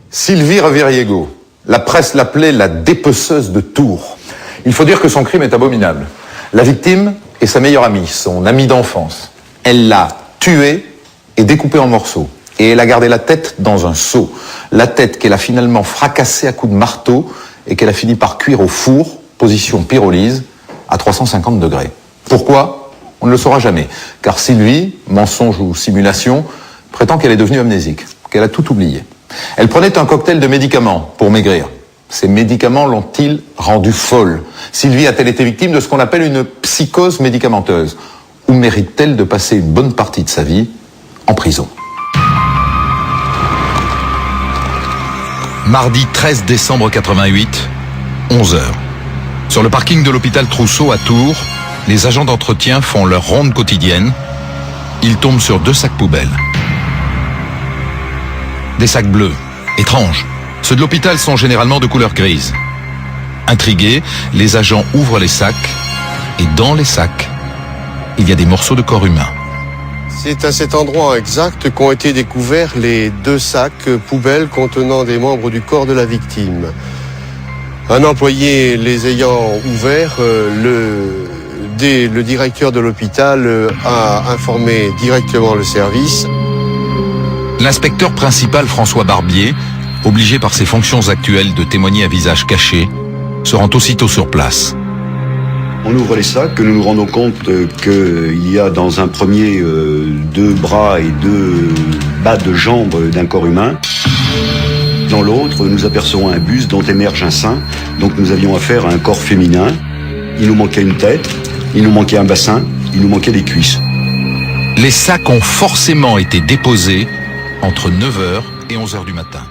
Sylvie Reviriego. La presse l'appelait la dépeceuse de Tours. Il faut dire que son crime est abominable. La victime est sa meilleure amie, son amie d'enfance. Elle l'a tuée et découpée en morceaux. Et elle a gardé la tête dans un seau. La tête qu'elle a finalement fracassée à coups de marteau et qu'elle a fini par cuire au four, position pyrolyse, à 350 degrés. Pourquoi ? On ne le saura jamais. Car Sylvie, mensonge ou simulation, prétend qu'elle est devenue amnésique, qu'elle a tout oublié. Elle prenait un cocktail de médicaments pour maigrir. Ces médicaments l'ont-ils rendue folle ? Sylvie a-t-elle été victime de ce qu'on appelle une psychose médicamenteuse ? Ou mérite-t-elle de passer une bonne partie de sa vie en prison ? Mardi 13 décembre 88, 11h. Sur le parking de l'hôpital Trousseau à Tours, les agents d'entretien font leur ronde quotidienne. Ils tombent sur 2 sacs poubelles. Des sacs bleus. Étrange. Ceux de l'hôpital sont généralement de couleur grise. Intrigués, les agents ouvrent les sacs et dans les sacs, il y a des morceaux de corps humain. C'est à cet endroit exact qu'ont été découverts les 2 sacs poubelles contenant des membres du corps de la victime. Un employé les ayant ouverts, le directeur de l'hôpital a informé directement le service. L'inspecteur principal François Barbier, obligé par ses fonctions actuelles de témoigner à visage caché, se rend aussitôt sur place. On ouvre les sacs, nous nous rendons compte qu'il y a dans un premier 2 bras et 2 bas de jambes d'un corps humain. Dans l'autre, nous apercevons un buste dont émerge un sein. Donc nous avions affaire à un corps féminin. Il nous manquait une tête, il nous manquait un bassin, il nous manquait des cuisses. Les sacs ont forcément été déposés entre 9h et 11h du matin.